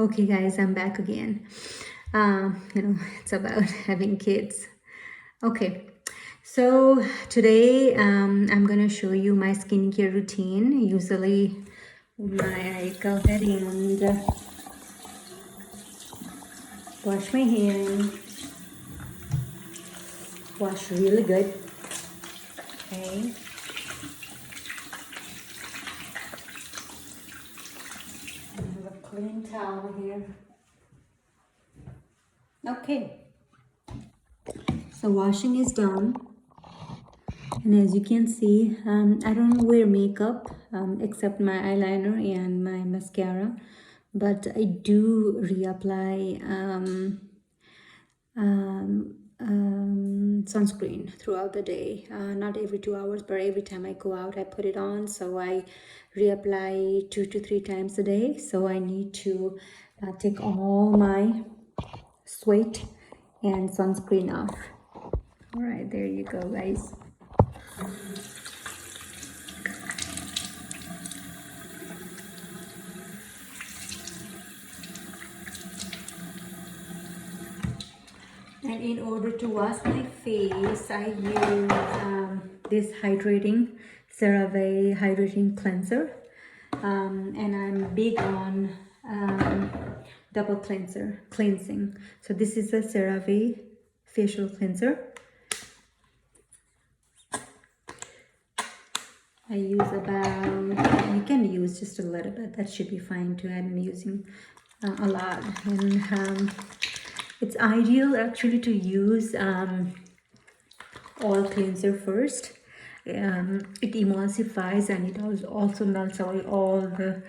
Okay, guys, I'm back again. It's about having kids. Okay, so today I'm gonna show you my skincare routine. Usually, I go ahead and wash my hands, wash really good. Okay, I have a clean towel here. Okay, so washing is done. And as you can see, I don't wear makeup except my eyeliner and my mascara, but I do reapply sunscreen throughout the day. Not every 2 hours, but every time I go out, I put it on. So I reapply 2 to 3 times a day. So I need to take all my sweat and sunscreen off. All right, there you go, guys. And in order to wash my face, I use this CeraVe hydrating cleanser. And I'm big on double cleansing. So this is a CeraVe facial cleanser. I use about, you can use just a little bit, that should be fine too. I'm using a lot. And it's ideal actually to use oil cleanser first. It emulsifies and it also melts away all the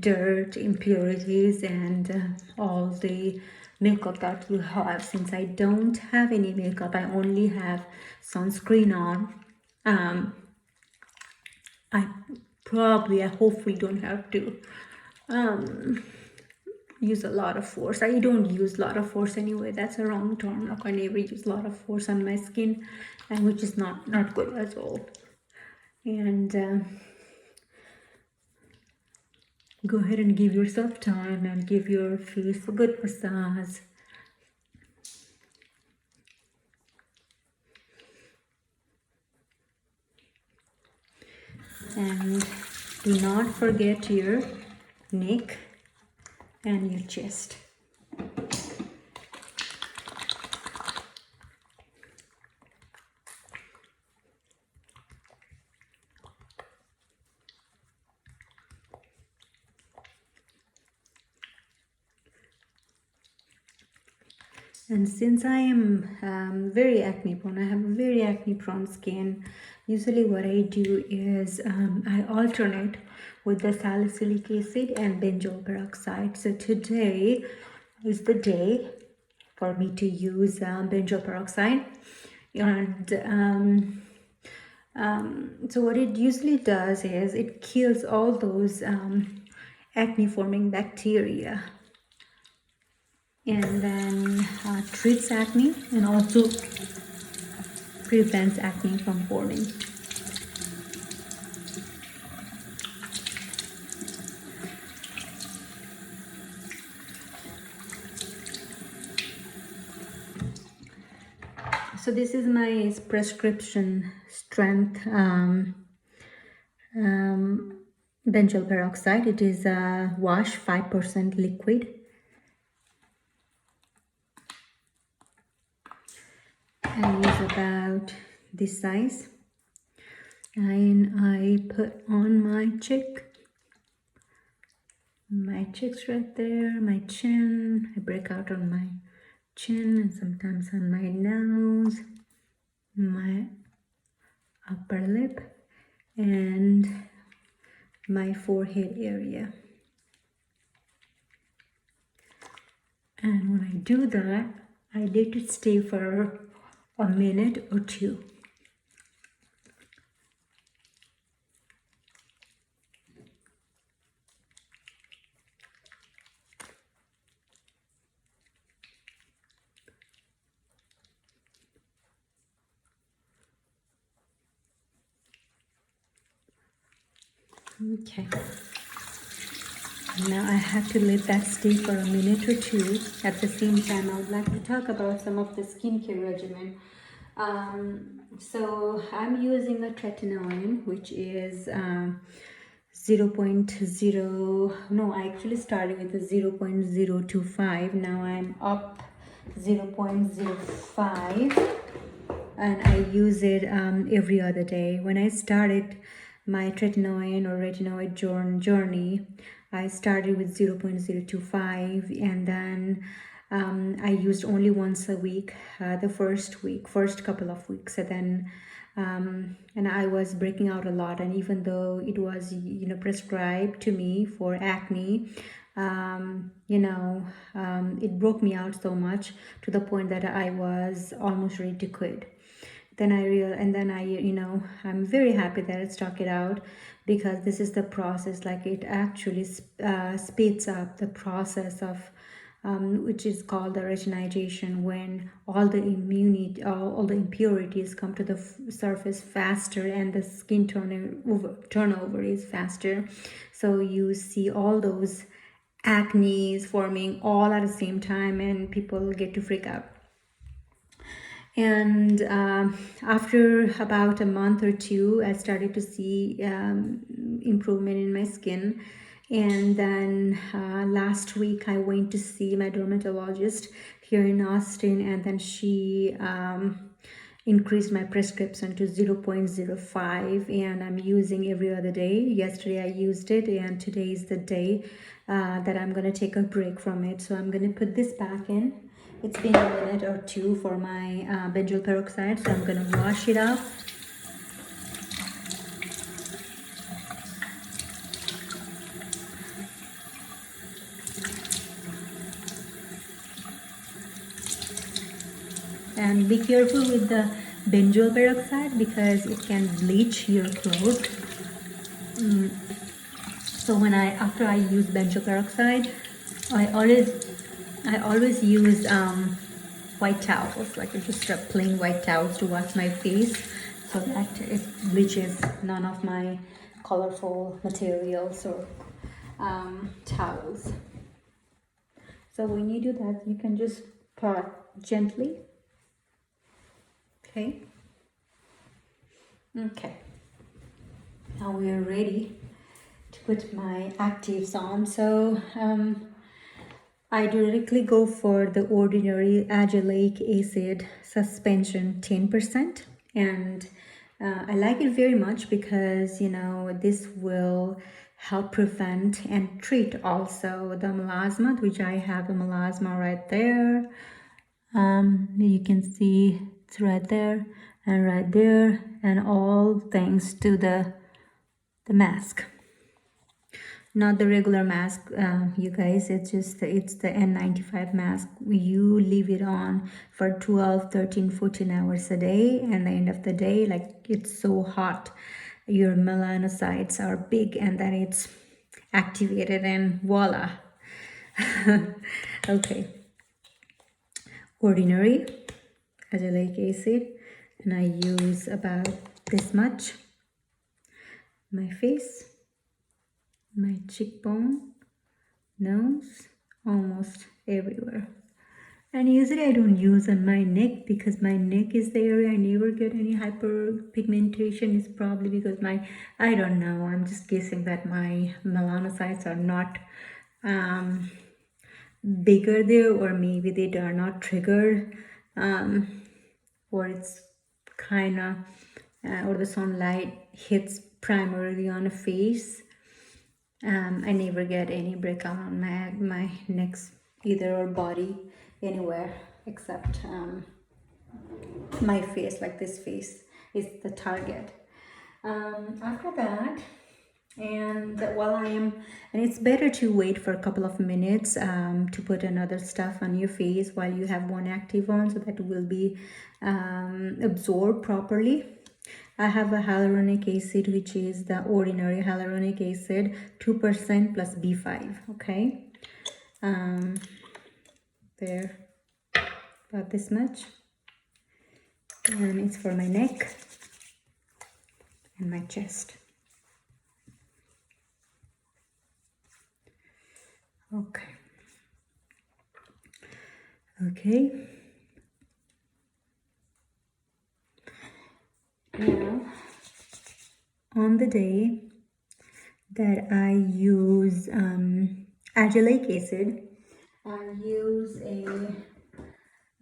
dirt, impurities, and all the makeup that you have. Since I don't have any makeup, I only have sunscreen on. I hopefully don't have to use a lot of force. I don't use a lot of force anyway. That's a wrong term. Like I never use a lot of force on my skin, and which is not good at all. And go ahead and give yourself time and give your face a good massage. And do not forget your neck and your chest. And since I am very acne prone, I have a very acne prone skin. Usually what I do is I alternate with the salicylic acid and benzoyl peroxide. So today is the day for me to use benzoyl peroxide. And so what it usually does is it kills all those acne forming bacteria, and then treats acne and also prevents acne from forming. So this is my prescription strength benzoyl peroxide. It is a wash 5% liquid. I use about this size, and I put on my cheeks right there, my chin. I break out on my chin and sometimes on my nose, my upper lip, and my forehead area. And when I do that, I let it stay for a minute or two. Okay. Now I have to let that stay for a minute or two. At the same time, I would like to talk about some of the skincare regimen. So I'm using a tretinoin, which is 0.0, no, I actually started with a 0.025. Now I'm up 0.05, and I use it every other day. When I started my tretinoin or retinoid journey, I started with 0.025, and then I used only once a week, the first couple of weeks, and then and I was breaking out a lot. And even though it was, prescribed to me for acne, it broke me out so much to the point that I was almost ready to quit. I'm very happy that I stuck it out, because this is the process. Like, it actually speeds up the process of which is called the retinization, when all the immunity, all the impurities come to the surface faster, and the skin turnover is faster. So you see all those acne forming all at the same time, and people get to freak out. And after about a month or two, I started to see improvement in my skin. And then last week, I went to see my dermatologist here in Austin, and then she increased my prescription to 0.05, and I'm using every other day. Yesterday I used it, and today is the day that I'm going to take a break from it. So I'm going to put this back in. It's been a minute or two for my benzoyl peroxide, so I'm going to wash it up. And be careful with the benzoyl peroxide, because it can bleach your clothes. So after I use benzoyl peroxide, I always use white towels, like just plain white towels to wash my face, so that it bleaches none of my colorful materials or towels. So when you do that, you can just pat gently. Okay. Now we are ready to put my actives on. So I directly go for the ordinary azelaic acid suspension 10%, and I like it very much because this will help prevent and treat also the melasma, which I have a melasma right there. You can see it's right there and right there, and all thanks to the mask. Not the regular mask, you guys. It's the N95 mask. You leave it on for 12, 13, 14 hours a day, and at the end of the day, like, it's so hot, your melanocytes are big, and then it's activated, and voila. Okay. Ordinary azelaic acid, and I use about this much. My face, my cheekbone, nose, almost everywhere. And usually I don't use on my neck, because my neck is the area I never get any hyperpigmentation. It's probably because I don't know, I'm just guessing that my melanocytes are not bigger there, or maybe they are not triggered, or it's kind of or the sunlight hits primarily on a face. I never get any breakout on my necks either, or body, anywhere except my face. Like, this face is the target. After that, and it's better to wait for a couple of minutes to put another stuff on your face while you have one active on, so that it will be absorbed properly. I have a hyaluronic acid, which is the ordinary hyaluronic acid, 2% plus B5. Okay, there, about this much, and it's for my neck and my chest. Okay. Okay. Now, on the day that I use azelaic acid, I use a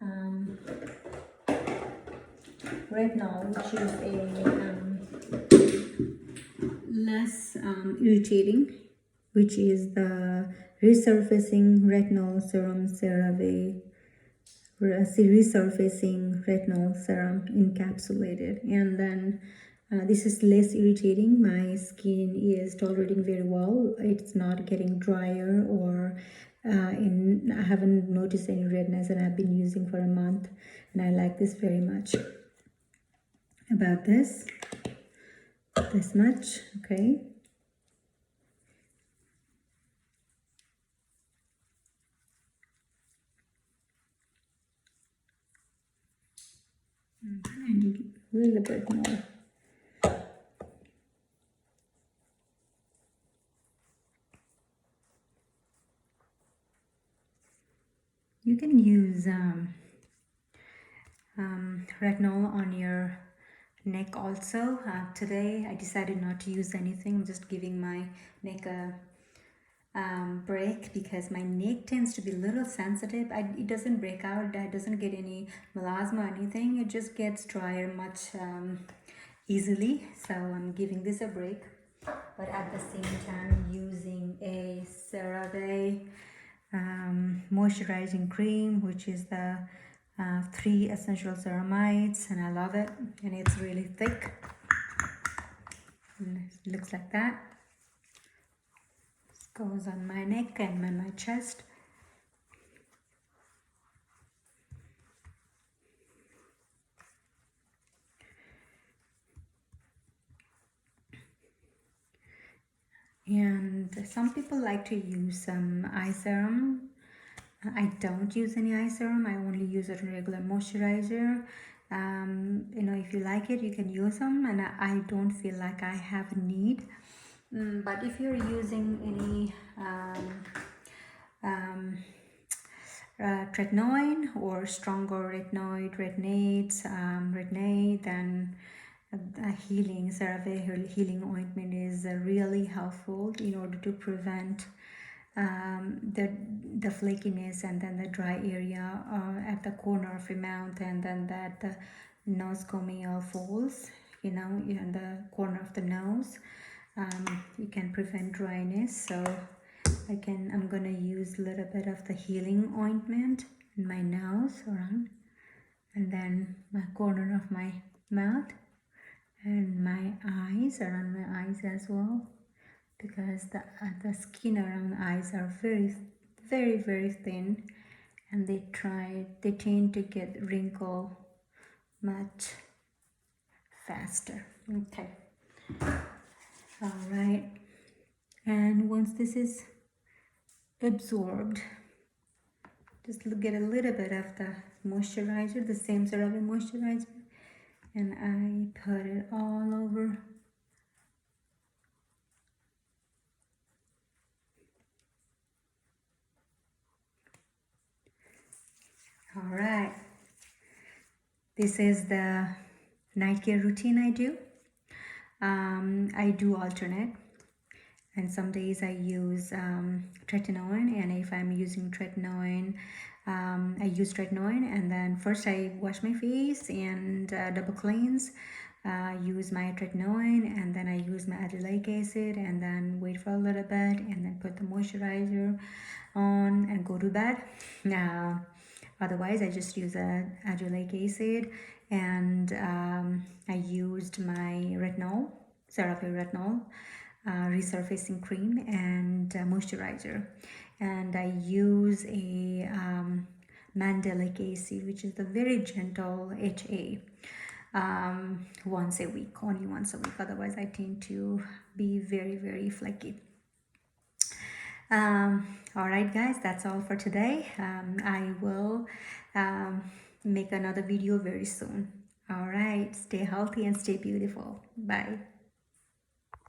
um, retinol, which is a less irritating, which is the resurfacing retinol serum CeraVe, resurfacing retinol serum encapsulated. And then this is less irritating. My skin is tolerating very well. It's not getting drier or I haven't noticed any redness, and I've been using for a month, and I like this very much. About this much, okay. I need a little bit more. You can use retinol on your neck also. Today I decided not to use anything. I'm just giving my neck a break because my neck tends to be a little sensitive. It doesn't break out, it doesn't get any melasma or anything. It just gets drier much easily. So I'm giving this a break, but at the same time using a CeraVe moisturizing cream, which is the 3 essential ceramides, and I love it, and it's really thick, and it looks like that. This goes on my neck and on my chest. And some people like to use some eye serum. I don't use any eye serum. I only use a regular moisturizer. If you like it, you can use them, and I don't feel like I have a need. But if you're using any tretinoin or stronger retinate, then a healing CeraVe healing ointment is really helpful in order to prevent the flakiness and then the dry area at the corner of your mouth, and then that the nosocomial folds, in the corner of the nose. You can prevent dryness. So I'm gonna use a little bit of the healing ointment in my nose around, and then my corner of my mouth and my eyes, around my eyes as well, because the skin around the eyes are very, very, very thin, and they tend to get wrinkle much faster. Okay, all right. And once this is absorbed, just get a little bit of the moisturizer, the same CeraVe moisturizer, and I put it all over. All right. This is the night care routine I do. I do alternate, and some days I use tretinoin, and if I'm using tretinoin, I use tretinoin, and then first I wash my face and double cleanse, use my tretinoin, and then I use my azelaic acid, and then wait for a little bit, and then put the moisturizer on and go to bed. Otherwise I just use a azelaic acid, and I used my retinol, CeraVe retinol, resurfacing cream and moisturizer, and I use a mandelic acid, which is the very gentle HA, once a week, only once a week. Otherwise I tend to be very, very flaky. All right guys, that's all for today. I will make another video very soon. All right, stay healthy and stay beautiful. Bye.